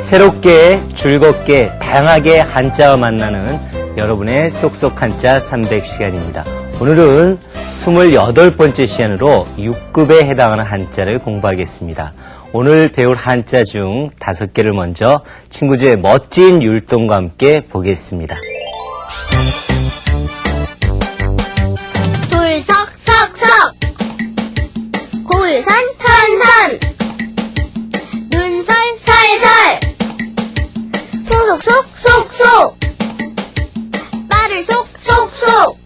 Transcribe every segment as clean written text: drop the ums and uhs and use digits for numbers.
새롭게 즐겁게 다양하게 한자와 만나는 여러분의 쏙쏙 한자 300시간입니다. 오늘은 28번째 시간으로 6급에 해당하는 한자를 공부하겠습니다. 오늘 배울 한자 중 5개를 먼저 친구들의 멋진 율동과 함께 보겠습니다. 돌석석석 골선선선 눈설설설 풍속속속속 빠를 속속속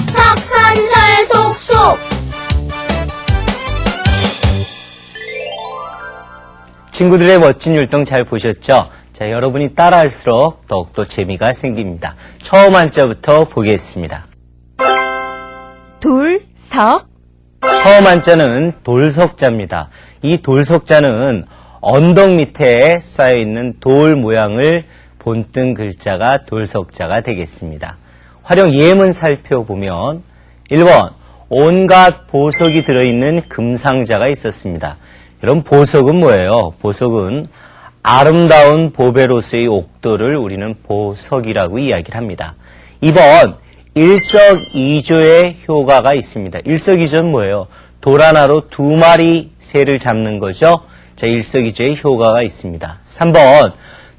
석선설 속속. 친구들의 멋진 율동 잘 보셨죠? 자, 여러분이 따라할수록 더욱더 재미가 생깁니다. 처음 한자부터 보겠습니다. 돌석 처음 한자는 돌석자입니다. 이 돌석자는 언덕 밑에 쌓여있는 돌 모양을 본뜬 글자가 돌석자가 되겠습니다. 활용 예문 살펴보면 1번 온갖 보석이 들어있는 금상자가 있었습니다. 여러분 보석은 뭐예요? 보석은 아름다운 보배로서의 옥도를 우리는 보석이라고 이야기를 합니다. 2번 일석이조의 효과가 있습니다. 일석이조는 뭐예요? 돌 하나로 2마리 새를 잡는 거죠. 자, 일석이조의 효과가 있습니다. 3번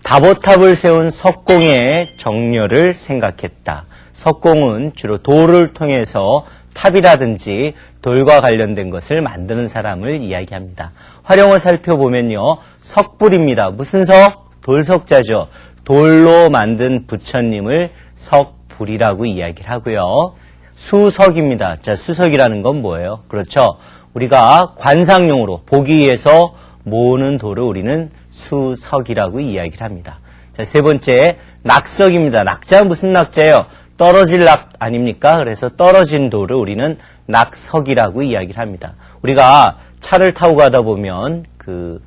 다보탑을 세운 석공의 정렬을 생각했다. 석공은 주로 돌을 통해서 탑이라든지 돌과 관련된 것을 만드는 사람을 이야기합니다. 활용을 살펴보면요. 석불입니다. 무슨 석? 돌석자죠. 돌로 만든 부처님을 석불이라고 이야기를 하고요. 수석입니다. 자, 수석이라는 건 뭐예요? 그렇죠. 우리가 관상용으로 보기 위해서 모으는 돌을 우리는 수석이라고 이야기를 합니다. 자, 세 번째 낙석입니다. 낙자는 무슨 낙자예요? 떨어질 낙 아닙니까? 그래서 떨어진 돌을 우리는 낙석이라고 이야기를 합니다. 우리가 차를 타고 가다 보면 그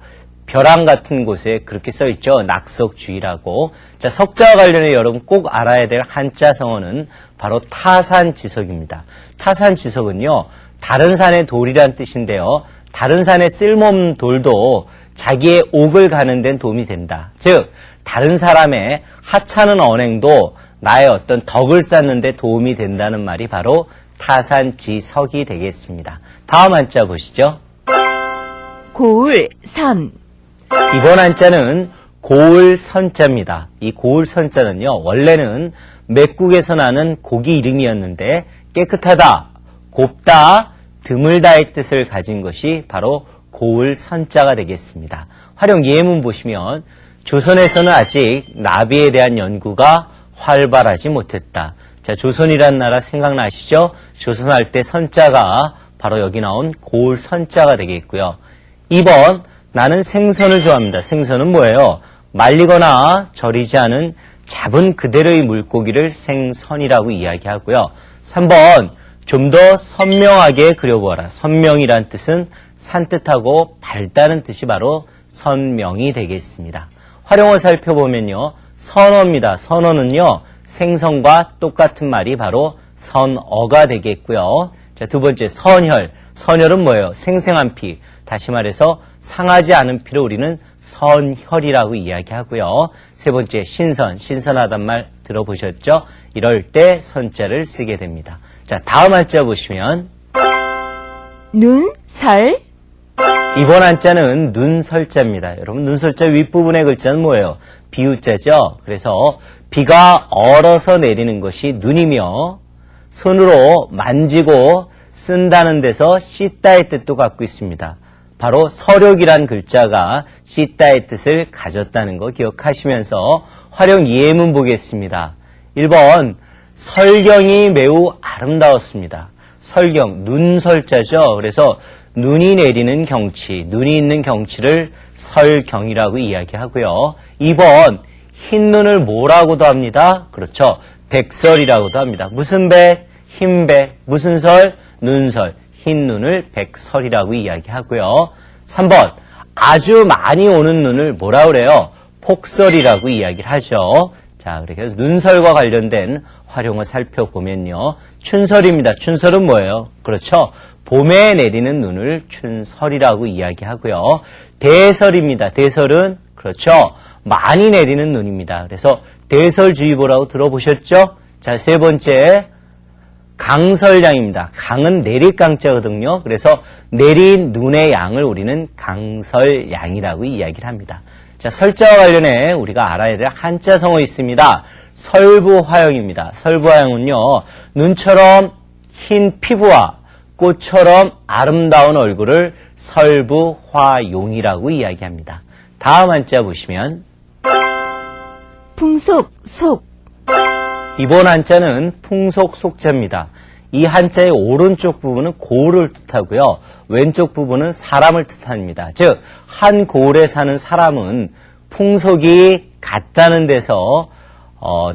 벼랑 같은 곳에 그렇게 써있죠. 낙석주의라고. 자, 석자와 관련해 여러분 꼭 알아야 될 한자 성어는 바로 타산지석입니다. 타산지석은요. 다른 산의 돌이란 뜻인데요. 다른 산의 쓸모없는 돌도 자기의 옥을 가는 데는 도움이 된다. 즉 다른 사람의 하찮은 언행도 나의 어떤 덕을 쌓는 데 도움이 된다는 말이 바로 타산지석이 되겠습니다. 다음 한자 보시죠. 고울선 이번 한자는 고울선자입니다. 이 고울선자는요. 원래는 맥국에서 나는 고기 이름이었는데 깨끗하다, 곱다, 드물다의 뜻을 가진 것이 바로 고울선자가 되겠습니다. 활용 예문 보시면 조선에서는 아직 나비에 대한 연구가 활발하지 못했다. 자, 조선이란 나라 생각나시죠? 조선할 때 선자가 바로 여기 나온 고울선자가 되겠고요. 2번 나는 생선을 좋아합니다. 생선은 뭐예요? 말리거나 절이지 않은 잡은 그대로의 물고기를 생선이라고 이야기하고요. 3번 좀 더 선명하게 그려보아라. 선명이란 뜻은 산뜻하고 밝다는 뜻이 바로 선명이 되겠습니다. 활용을 살펴보면요. 선어입니다. 선어는요. 생선과 똑같은 말이 바로 선어가 되겠고요. 자, 두 번째 선혈. 선혈은 뭐예요? 생생한 피. 다시 말해서 상하지 않은 피를 우리는 선혈이라고 이야기하고요. 세 번째 신선. 신선하단 말 들어보셨죠? 이럴 때 선자를 쓰게 됩니다. 자, 다음 한자 보시면 눈설 이번 한자는 눈설자입니다. 여러분 눈설자 윗부분의 글자는 뭐예요? 비유자죠. 그래서 비가 얼어서 내리는 것이 눈이며 손으로 만지고 쓴다는 데서 씻다의 뜻도 갖고 있습니다. 바로 서력이란 글자가 씻다의 뜻을 가졌다는 거 기억하시면서 활용 예문 보겠습니다. 1번 설경이 매우 아름다웠습니다. 설경, 눈설자죠. 그래서 눈이 내리는 경치, 눈이 있는 경치를 설경이라고 이야기하고요. 2번 흰눈을 뭐라고도 합니다. 그렇죠. 백설이라고도 합니다. 무슨 백? 흰백. 무슨 설? 눈설. 흰눈을 백설이라고 이야기하고요. 3번 아주 많이 오는 눈을 뭐라 그래요? 폭설이라고 이야기를 하죠. 자, 그래서 눈설과 관련된 활용을 살펴보면요. 춘설입니다. 춘설은 뭐예요? 그렇죠. 봄에 내리는 눈을 춘설이라고 이야기하고요. 대설입니다. 대설은 그렇죠. 많이 내리는 눈입니다. 그래서 대설주의보라고 들어보셨죠? 자, 세 번째, 강설량입니다. 강은 내릴 강자거든요. 그래서 내린 눈의 양을 우리는 강설량이라고 이야기를 합니다. 자, 설자와 관련해 우리가 알아야 될 한자성어 있습니다. 설부화용입니다. 설부화용은요, 눈처럼 흰 피부와 꽃처럼 아름다운 얼굴을 설부화용이라고 이야기합니다. 다음 한자 보시면 풍속, 속, 이번 한자는 풍속 속자입니다. 이 한자의 오른쪽 부분은 고을을 뜻하고요. 왼쪽 부분은 사람을 뜻합니다. 즉, 한 고을에 사는 사람은 풍속이 같다는 데서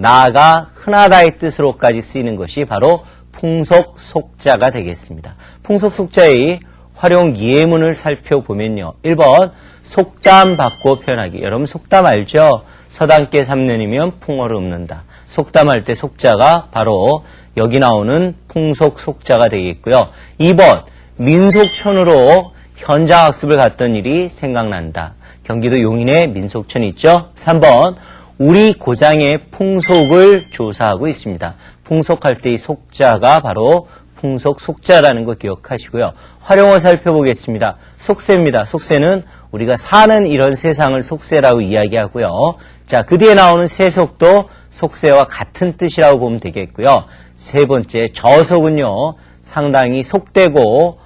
나아가 흔하다의 뜻으로까지 쓰이는 것이 바로 풍속 속자가 되겠습니다. 풍속 속자의 활용 예문을 살펴보면요. 1번 속담 바꿔 표현하기. 여러분 속담 알죠? 서당께 3년이면 풍어를 읊는다. 속담할 때 속자가 바로 여기 나오는 풍속 속자가 되겠고요. 2번 민속촌으로 현장 학습을 갔던 일이 생각난다. 경기도 용인에 민속촌이 있죠. 3번 우리 고장의 풍속을 조사하고 있습니다. 풍속할 때 이 속자가 바로 풍속 속자라는 거 기억하시고요. 활용어 살펴보겠습니다. 속세입니다. 속세는 우리가 사는 이런 세상을 속세라고 이야기하고요. 자, 그 뒤에 나오는 세속도 속세와 같은 뜻이라고 보면 되겠고요. 세 번째, 저속은요, 상당히 속되고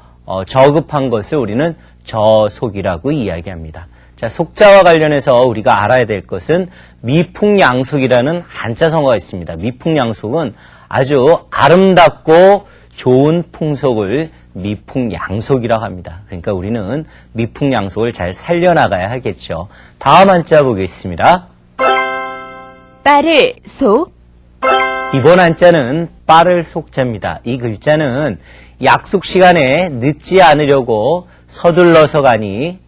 저급한 것을 우리는 저속이라고 이야기합니다. 자, 속자와 관련해서 우리가 알아야 될 것은 미풍양속이라는 한자성어가 있습니다. 미풍양속은 아주 아름답고 좋은 풍속을 미풍양속이라고 합니다. 그러니까 우리는 미풍양속을 잘 살려나가야 하겠죠. 다음 한자 보겠습니다. 빠를, 속, 이번 한자는 빠를 속자입니다. 이 글자는 약속 시간에 늦지 않으려고 서둘러서 가니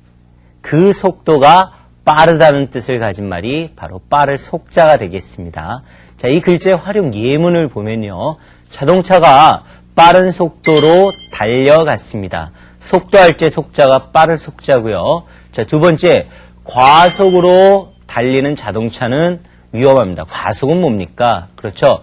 그 속도가 빠르다는 뜻을 가진 말이 바로 빠를 속자가 되겠습니다. 자, 이 글자의 활용 예문을 보면요. 자동차가 빠른 속도로 달려갔습니다. 속도할 때 속자가 빠를 속자고요. 자, 두 번째, 과속으로 달리는 자동차는 위험합니다. 과속은 뭡니까? 그렇죠.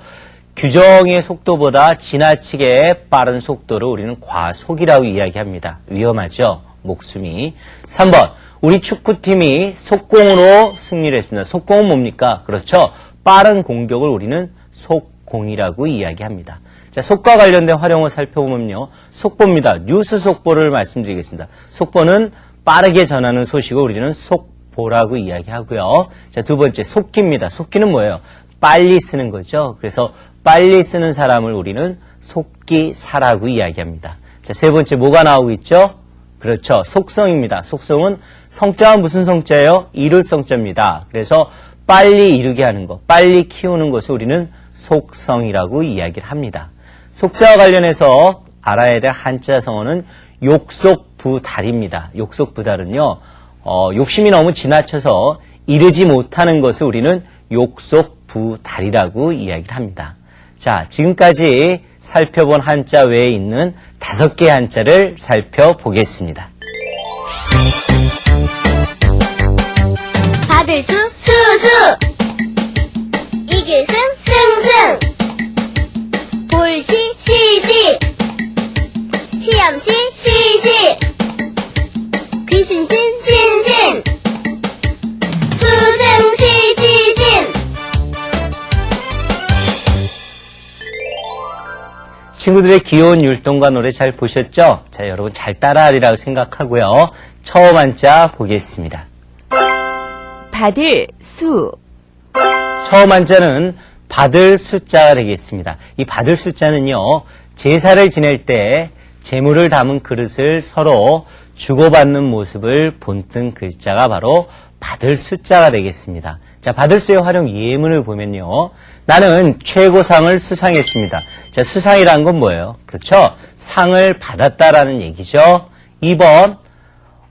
규정의 속도보다 지나치게 빠른 속도를 우리는 과속이라고 이야기합니다. 위험하죠. 목숨이. 3번, 우리 축구팀이 속공으로 승리를 했습니다. 속공은 뭡니까? 그렇죠. 빠른 공격을 우리는 속공이라고 이야기합니다. 자, 속과 관련된 활용을 살펴보면요. 속보입니다. 뉴스 속보를 말씀드리겠습니다. 속보는 빠르게 전하는 소식을 우리는 속보라고 이야기하고요. 자, 두 번째, 속기입니다. 속기는 뭐예요? 빨리 쓰는 거죠. 그래서 빨리 쓰는 사람을 우리는 속기사라고 이야기합니다. 자, 세 번째, 뭐가 나오고 있죠? 그렇죠. 속성입니다. 속성은 성자가 무슨 성자예요? 이룰 성자입니다. 그래서 빨리 이루게 하는 것, 빨리 키우는 것을 우리는 속성이라고 이야기를 합니다. 속자와 관련해서 알아야 될 한자 성어는 욕속부달입니다. 욕속부달은요, 욕심이 너무 지나쳐서 이르지 못하는 것을 우리는 욕속부달이라고 이야기를 합니다. 자, 지금까지 살펴본 한자 외에 있는 5개의 한자를 살펴보겠습니다. 받을 수, 수수. 이길 승, 승승. 볼시, 시시. 시험시, 시시. 귀신신, 신신. 수승, 시시신. 친구들의 귀여운 율동과 노래 잘 보셨죠? 자, 여러분 잘 따라하리라고 생각하고요. 처음 한자 보겠습니다. 받을, 수, 처음 한자는 받을 숫자가 되겠습니다. 이 받을 숫자는요, 제사를 지낼 때 재물을 담은 그릇을 서로 주고받는 모습을 본뜬 글자가 바로 받을 숫자가 되겠습니다. 자, 받을 수의 활용 예문을 보면요. 나는 최고상을 수상했습니다. 자, 수상이란 건 뭐예요? 그렇죠? 상을 받았다라는 얘기죠. 2번,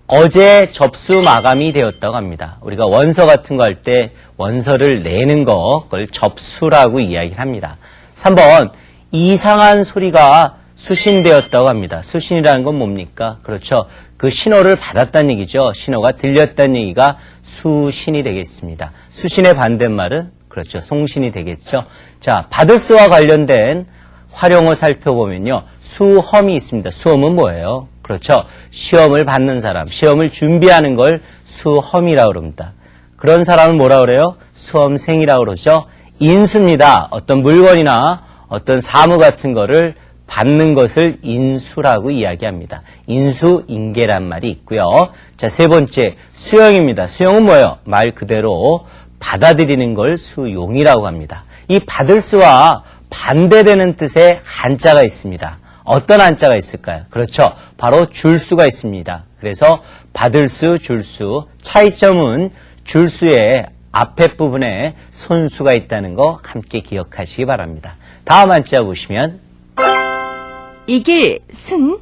어제 접수 마감이 되었다고 합니다. 우리가 원서 같은 거 할 때 원서를 내는 거, 그걸 접수라고 이야기를 합니다. 3번, 이상한 소리가 수신되었다고 합니다. 수신이라는 건 뭡니까? 그렇죠. 그 신호를 받았다는 얘기죠. 신호가 들렸다는 얘기가 수신이 되겠습니다. 수신의 반대말은 그렇죠. 송신이 되겠죠. 자, 받을 수와 관련된 활용어 살펴보면요. 수험이 있습니다. 수험은 뭐예요? 그렇죠. 시험을 받는 사람, 시험을 준비하는 걸 수험이라고 그럽니다. 그런 사람을 뭐라 그래요? 수험생이라고 그러죠. 인수입니다. 어떤 물건이나 어떤 사무 같은 거를 받는 것을 인수라고 이야기합니다. 인수인계란 말이 있고요. 자, 세 번째, 수용입니다. 수용은 뭐예요? 말 그대로 받아들이는 걸 수용이라고 합니다. 이 받을 수와 반대되는 뜻의 한자가 있습니다. 어떤 한자가 있을까요? 그렇죠. 바로 줄 수가 있습니다. 그래서 받을 수, 줄 수, 차이점은 줄 수의 앞에 부분에 손수가 있다는 거 함께 기억하시기 바랍니다. 다음 한자 보시면 이길, 승,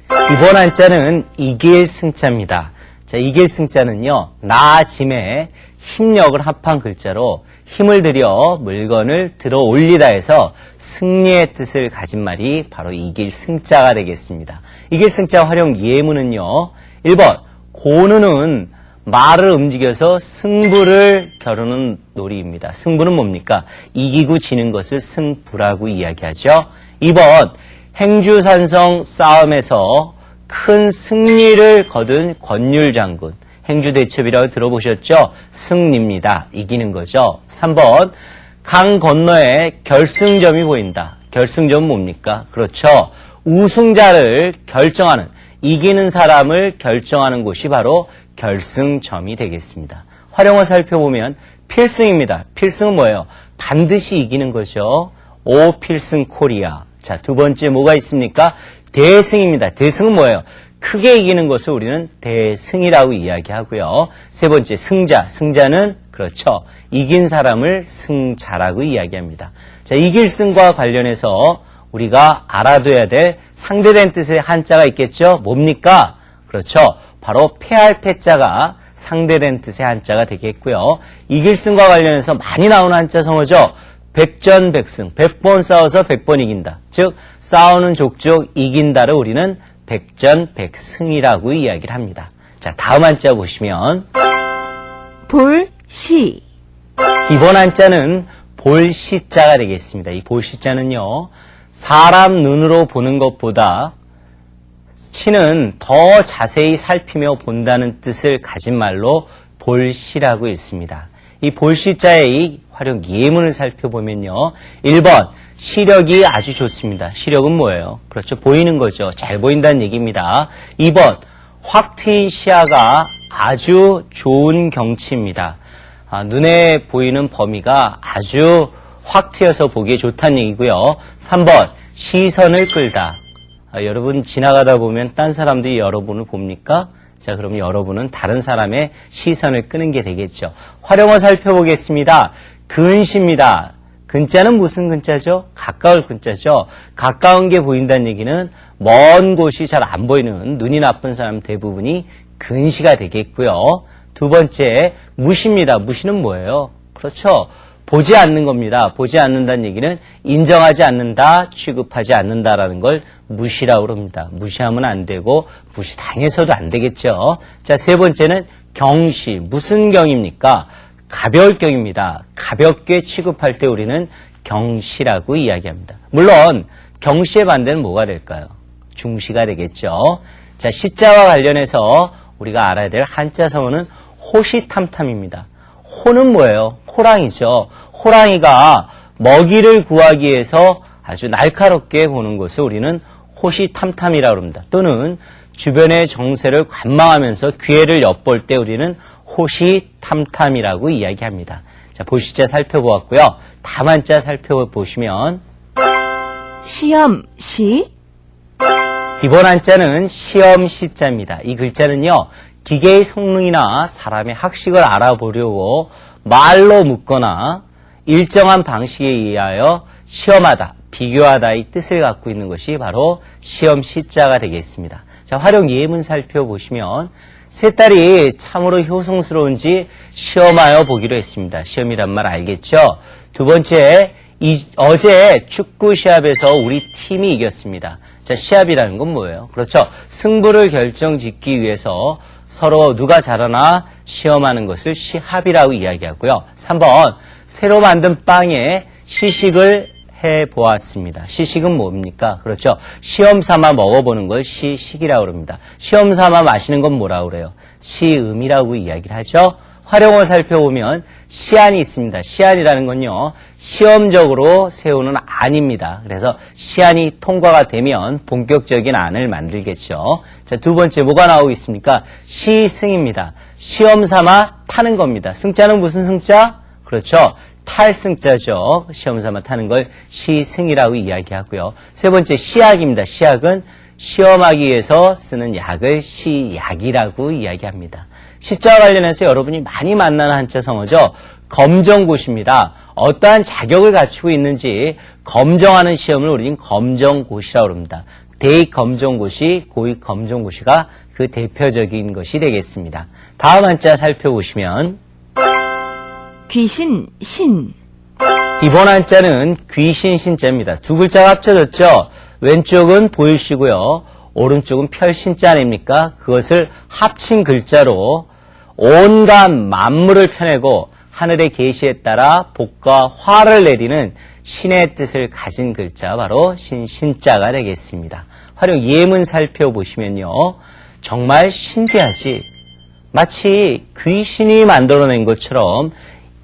이번 한자는 이길 승자입니다. 자, 이길 승자는요, 나짐에 힘력을 합한 글자로 힘을 들여 물건을 들어 올리다 해서 승리의 뜻을 가진 말이 바로 이길 승자가 되겠습니다. 이길 승자 활용 예문은요, 1번, 고누는 말을 움직여서 승부를 겨루는 놀이입니다. 승부는 뭡니까? 이기고 지는 것을 승부라고 이야기하죠. 2번, 행주산성 싸움에서 큰 승리를 거둔 권율장군. 행주대첩이라고 들어보셨죠? 승리입니다. 이기는 거죠. 3번, 강 건너에 결승점이 보인다. 결승점은 뭡니까? 그렇죠. 우승자를 결정하는, 이기는 사람을 결정하는 곳이 바로 결승점이 되겠습니다. 활용어 살펴보면 필승입니다. 필승은 뭐예요? 반드시 이기는 거죠. 오 필승 코리아. 자, 두 번째 뭐가 있습니까? 대승입니다. 대승은 뭐예요? 크게 이기는 것을 우리는 대승이라고 이야기하고요. 세 번째 승자. 승자는 그렇죠. 이긴 사람을 승자라고 이야기합니다. 자, 이길 승과 관련해서 우리가 알아둬야 될 상대된 뜻의 한자가 있겠죠? 뭡니까? 그렇죠. 바로 패할 패자가 상대된 뜻의 한자가 되겠고요. 이길 승과 관련해서 많이 나오는 한자 성어죠. 백전백승, 100번 싸워서 100번 이긴다. 즉 싸우는 족족 이긴다를 우리는 백전백승이라고 이야기를 합니다. 자, 다음 한자 보시면 볼, 시, 이번 한자는 볼시자가 되겠습니다. 이 볼시자는요, 사람 눈으로 보는 것보다 시는 더 자세히 살피며 본다는 뜻을 가진 말로 볼시라고 읽습니다. 이 볼시자의 활용 예문을 살펴보면요. 1번, 시력이 아주 좋습니다. 시력은 뭐예요? 그렇죠. 보이는 거죠. 잘 보인다는 얘기입니다. 2번, 확 트인 시야가 아주 좋은 경치입니다. 눈에 보이는 범위가 아주 확 트여서 보기에 좋다는 얘기고요. 3번, 시선을 끌다. 여러분 지나가다 보면 딴 사람들이 여러분을 봅니까? 자, 그럼 여러분은 다른 사람의 시선을 끄는 게 되겠죠. 활용어 살펴보겠습니다. 근시입니다. 근자는 무슨 근자죠? 가까울 근자죠. 가까운 게 보인다는 얘기는 먼 곳이 잘 안 보이는 눈이 나쁜 사람 대부분이 근시가 되겠고요. 두 번째, 무시입니다. 무시는 뭐예요? 그렇죠. 보지 않는 겁니다. 보지 않는다는 얘기는 인정하지 않는다, 취급하지 않는다라는 걸 무시라고 합니다. 무시하면 안 되고 무시당해서도 안 되겠죠. 자, 세 번째는 경시. 무슨 경입니까? 가벼울 경입니다. 가볍게 취급할 때 우리는 경시라고 이야기합니다. 물론 경시의 반대는 뭐가 될까요? 중시가 되겠죠. 자, 시자와 관련해서 우리가 알아야 될 한자 성어는 호시탐탐입니다. 호는 뭐예요? 호랑이죠. 호랑이가 먹이를 구하기 위해서 아주 날카롭게 보는 것을 우리는 호시탐탐이라고 합니다. 또는 주변의 정세를 관망하면서 기회를 엿볼 때 우리는 호시탐탐이라고 이야기합니다. 자, 볼시자 살펴보았고요. 다음 한자 살펴보시면 시험, 시, 이번 한자는 시험 시자입니다. 이 글자는요, 기계의 성능이나 사람의 학식을 알아보려고 말로 묻거나 일정한 방식에 의하여 시험하다, 비교하다의 뜻을 갖고 있는 것이 바로 시험 시자가 되겠습니다. 자, 활용 예문 살펴보시면 세 딸이 참으로 효성스러운지 시험하여 보기로 했습니다. 시험이란 말 알겠죠? 두 번째, 어제 축구 시합에서 우리 팀이 이겼습니다. 자, 시합이라는 건 뭐예요? 그렇죠. 승부를 결정짓기 위해서 서로 누가 잘하나 시험하는 것을 시합이라고 이야기하고요. 3번, 새로 만든 빵에 시식을 해보았습니다. 시식은 뭡니까? 그렇죠. 시험 삼아 먹어보는 걸 시식이라고 합니다. 시험 삼아 마시는 건 뭐라고 그래요? 시음이라고 이야기를 하죠. 활용어 살펴보면 시안이 있습니다. 시안이라는 건요, 시험적으로 세우는 안입니다. 그래서 시안이 통과가 되면 본격적인 안을 만들겠죠. 자, 두 번째 뭐가 나오고 있습니까? 시승입니다. 시험 삼아 타는 겁니다. 승자는 무슨 승자? 그렇죠. 탈승자죠. 시험 삼아 타는 걸 시승이라고 이야기하고요. 세 번째 시약입니다. 시약은 시험하기 위해서 쓰는 약을 시약이라고 이야기합니다. 시자와 관련해서 여러분이 많이 만나는 한자 성어죠. 검정고시입니다. 어떠한 자격을 갖추고 있는지 검정하는 시험을 우리는 검정고시라고 합니다. 대입 검정고시, 고입 검정고시가 그 대표적인 것이 되겠습니다. 다음 한자 살펴보시면 귀신, 신. 이번 한자는 귀신 신자입니다. 두 글자가 합쳐졌죠. 왼쪽은 보일시고요. 오른쪽은 펼신자 아닙니까? 그것을 합친 글자로 온갖 만물을 펴내고 하늘의 계시에 따라 복과 화를 내리는 신의 뜻을 가진 글자, 바로 신자가 되겠습니다. 활용 예문 살펴보시면요. 정말 신기하지. 마치 귀신이 만들어낸 것처럼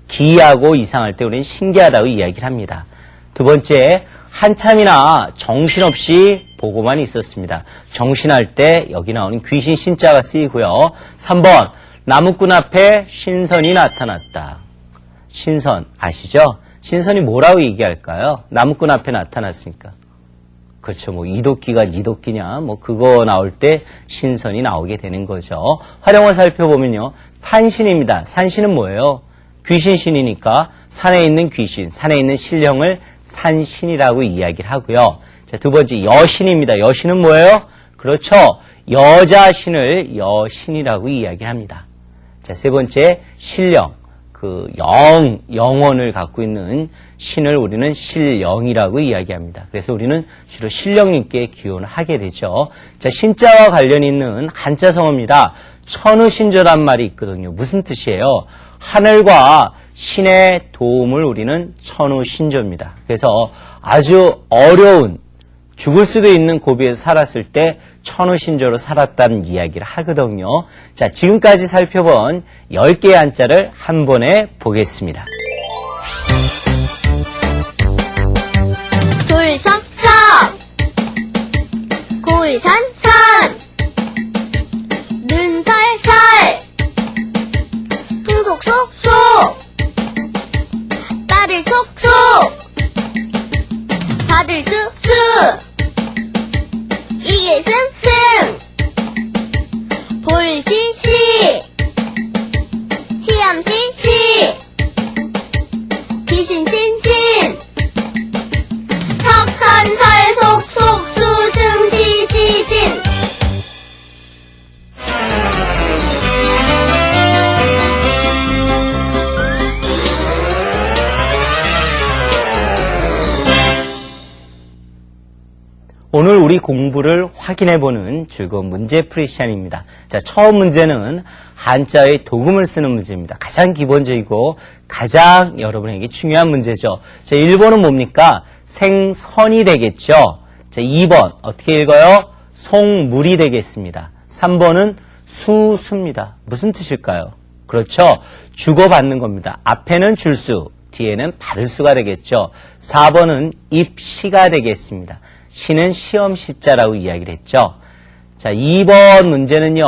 기이하고 이상할 때 우리는 신기하다고 이야기를 합니다. 두 번째, 한참이나 정신없이 보고만 있었습니다. 정신할 때 여기 나오는 귀신 신자가 쓰이고요. 3번, 나무꾼 앞에 신선이 나타났다. 신선 아시죠? 신선이 뭐라고 얘기할까요? 나무꾼 앞에 나타났으니까. 그렇죠. 뭐 이도끼가 니도끼냐, 뭐 그거 나올 때 신선이 나오게 되는 거죠. 활용어 살펴보면요. 산신입니다. 산신은 뭐예요? 귀신신이니까 산에 있는 귀신, 산에 있는 신령을 산신이라고 이야기를 하고요. 자, 두 번째 여신입니다. 여신은 뭐예요? 그렇죠. 여자신을 여신이라고 이야기를 합니다. 자, 세 번째 신령, 영혼을 갖고 있는 신을 우리는 신령이라고 이야기합니다. 그래서 우리는 주로 신령님께 기원을 하게 되죠. 자, 신자와 관련 있는 한자 성어입니다. 천우신조란 말이 있거든요. 무슨 뜻이에요? 하늘과 신의 도움을 우리는 천우신조입니다. 그래서 아주 어려운, 죽을 수도 있는 고비에서 살았을 때 천우신조로 살았다는 이야기를 하거든요. 자, 지금까지 살펴본 10개의 한자를 한 번에 보겠습니다. 돌석석, 골산선, 눈설설, 풍속속속, 빠를 속속, 받을 쑥쑥, 이길 승승, 볼 시시, 시험 시시, 귀신 신신, 석선설 속속 수승 시시신. 오늘 우리 공부를 확인해보는 즐거운 문제풀이 시간입니다. 자, 처음 문제는 한자의 도금을 쓰는 문제입니다. 가장 기본적이고 가장 여러분에게 중요한 문제죠. 자, 1번은 뭡니까? 생선이 되겠죠. 자, 2번 어떻게 읽어요? 송물이 되겠습니다. 3번은 수수입니다. 무슨 뜻일까요? 그렇죠. 주고받는 겁니다. 앞에는 줄수, 뒤에는 받을 수가 되겠죠. 4번은 입시가 되겠습니다. 시는 시험 시자라고 이야기를 했죠. 자, 2번 문제는요.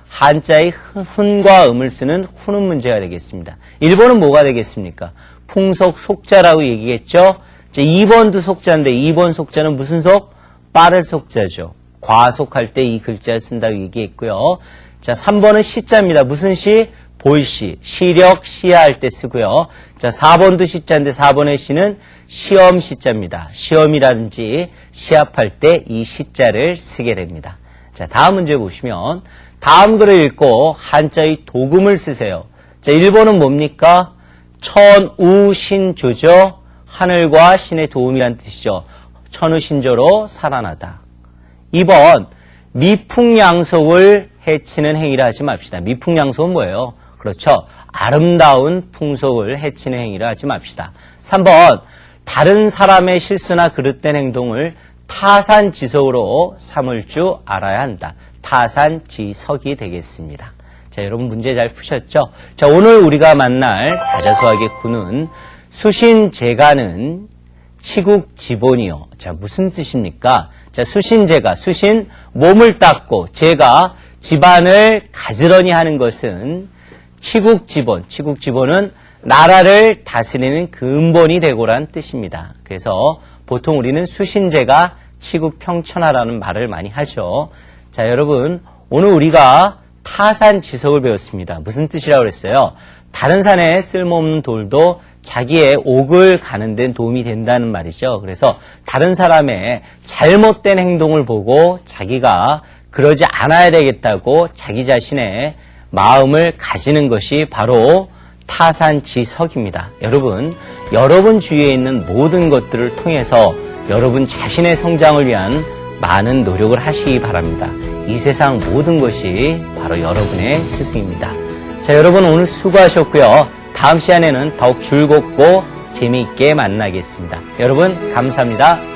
한자의 훈과 음을 쓰는 훈음 문제가 되겠습니다. 1번은 뭐가 되겠습니까? 풍속 속자라고 얘기했죠. 자, 2번도 속자인데 2번 속자는 무슨 속? 빠를 속자죠. 과속할 때 이 글자를 쓴다고 얘기했고요. 자, 3번은 시자입니다. 무슨 시? 볼시, 시력, 시야할 때 쓰고요. 자, 4번도 시자인데 4번의 시는 시험 시자입니다. 시험이라든지 시합할 때 이 시자를 쓰게 됩니다. 자, 다음 문제 보시면 다음 글을 읽고 한자의 도금을 쓰세요. 자, 1번은 뭡니까? 천우신조죠. 하늘과 신의 도움이란 뜻이죠. 천우신조로 살아나다. 2번, 미풍양속을 해치는 행위를 하지 맙시다. 미풍양속은 뭐예요? 그렇죠. 아름다운 풍속을 해치는 행위를 하지 맙시다. 3번, 다른 사람의 실수나 그릇된 행동을 타산지석으로 삼을 줄 알아야 한다. 타산지석이 되겠습니다. 자, 여러분 문제 잘 푸셨죠? 자, 오늘 우리가 만날 사자수학의 구는 수신제가는 치국지본이요. 자, 무슨 뜻입니까? 자, 수신제가, 수신, 몸을 닦고, 제가 집안을 가지런히 하는 것은 치국지본, 치국지본은 나라를 다스리는 근본이 되고란 뜻입니다. 그래서 보통 우리는 수신제가 치국평천하라는 말을 많이 하죠. 자, 여러분, 오늘 우리가 타산지석을 배웠습니다. 무슨 뜻이라고 그랬어요? 다른 산에 쓸모없는 돌도 자기의 옥을 가는 데는 도움이 된다는 말이죠. 그래서 다른 사람의 잘못된 행동을 보고 자기가 그러지 않아야 되겠다고 자기 자신의 마음을 가지는 것이 바로 타산지석입니다. 여러분 주위에 있는 모든 것들을 통해서 여러분 자신의 성장을 위한 많은 노력을 하시기 바랍니다. 이 세상 모든 것이 바로 여러분의 스승입니다. 자, 여러분 오늘 수고하셨고요. 다음 시간에는 더욱 즐겁고 재미있게 만나겠습니다. 여러분 감사합니다.